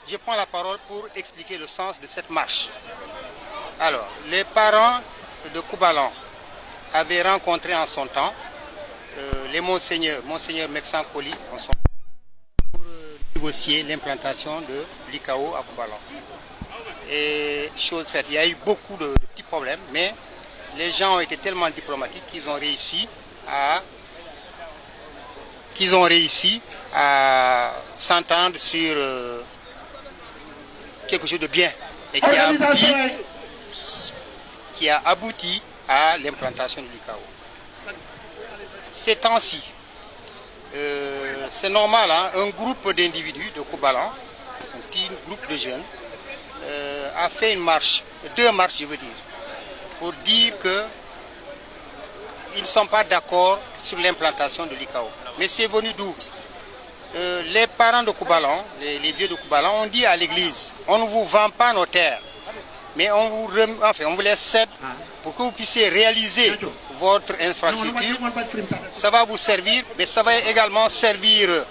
je prends la parole pour expliquer le sens de cette marche. Alors, les parents de Koubalan avaient rencontré en son temps les monseigneur Mexan Koli pour négocier l'implantation de l'ICAO à Koubalan. Et chose faite, il y a eu beaucoup de petits problèmes, mais les gens ont été tellement diplomatiques qu'ils ont réussi à s'entendre sur quelque chose de bien et qui a abouti à l'implantation de l'ICAO. Ces temps-ci, c'est normal, hein, un groupe d'individus de Koubalan, un petit groupe de jeunes, a fait une marche, 2 marches je veux dire, pour dire qu'ils ne sont pas d'accord sur l'implantation de l'ICAO. Mais c'est venu d'où? Les parents de Koubalan, les vieux de Koubalan, ont dit à l'église, on ne vous vend pas nos terres, mais on vous les cède pour que vous puissiez réaliser votre infrastructure. Ça va vous servir, mais ça va également servir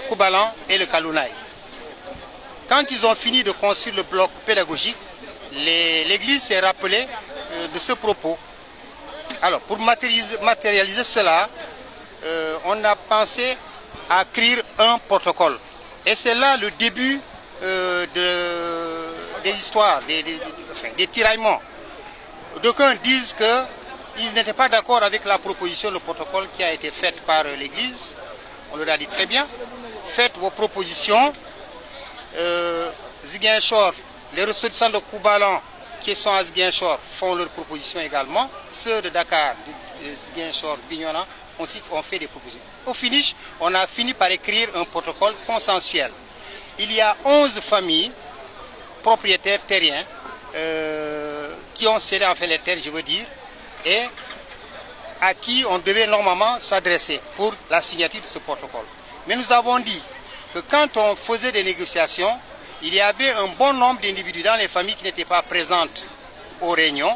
Koubalan et le Kalounaï. Quand ils ont fini de construire le bloc pédagogique, l'église s'est rappelée de ce propos. Alors, pour matérialiser cela, on a pensé à écrire un protocole. Et c'est là le début des histoires, des tiraillements. D'aucuns disent qu'ils n'étaient pas d'accord avec la proposition, le protocole qui a été fait par l'église. On leur a dit très bien, faites vos propositions. Ziguinchor, les ressortissants de Koubalan qui sont à Ziguinchor font leurs propositions également. Ceux de Dakar, de Ziguinchor, Bignona aussi ont fait des propositions. Au finish, on a fini par écrire un protocole consensuel. Il y a 11 familles propriétaires terriens qui ont cédé en fait les terres, je veux dire, et à qui on devait normalement s'adresser pour la signature de ce protocole. Mais nous avons dit que quand on faisait des négociations, il y avait un bon nombre d'individus dans les familles qui n'étaient pas présentes aux réunions.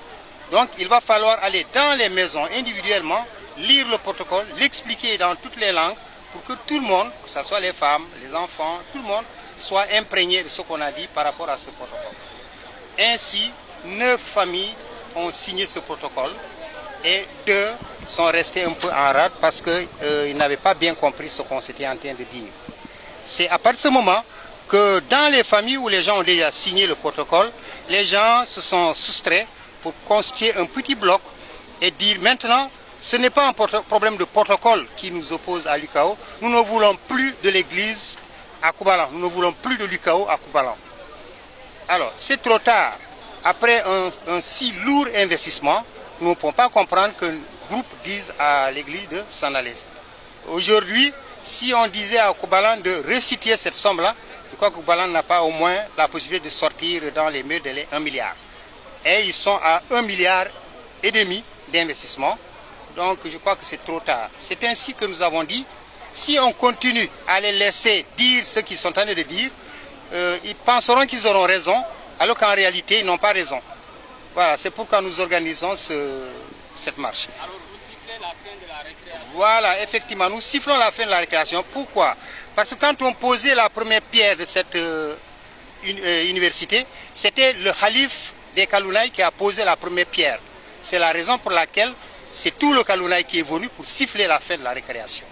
Donc il va falloir aller dans les maisons individuellement, lire le protocole, l'expliquer dans toutes les langues pour que tout le monde, que ce soit les femmes, les enfants, tout le monde soit imprégné de ce qu'on a dit par rapport à ce protocole. Ainsi, 9 familles ont signé ce protocole et 2 sont restés un peu en rade parce qu'ils n'avaient pas bien compris ce qu'on s'était en train de dire. C'est à partir de ce moment que dans les familles où les gens ont déjà signé le protocole, les gens se sont soustraits pour constituer un petit bloc et dire maintenant, ce n'est pas un problème de protocole qui nous oppose à l'ICAO. Nous ne voulons plus de l'église à Koubalan. Nous ne voulons plus de l'ICAO à Koubalan. Alors, c'est trop tard. Après un si lourd investissement, nous ne pouvons pas comprendre que le groupe dise à l'église de s'en aller. Aujourd'hui, si on disait à Koubalan de restituer cette somme-là, je crois que Koubalan n'a pas au moins la possibilité de sortir dans les murs de 1 milliard. Et ils sont à 1,5 milliard d'investissement. Donc je crois que c'est trop tard. C'est ainsi que nous avons dit, si on continue à les laisser dire ce qu'ils sont en train de dire, ils penseront qu'ils auront raison, alors qu'en réalité, ils n'ont pas raison. Voilà, c'est pourquoi nous organisons cette marche. Alors vous sifflez la fin de la récréation? Voilà, effectivement, nous sifflons la fin de la récréation. Pourquoi? Parce que quand on posait la première pierre de cette université, c'était le Khalif des Kalounaï qui a posé la première pierre. C'est la raison pour laquelle c'est tout le Kalounaï qui est venu pour siffler la fin de la récréation.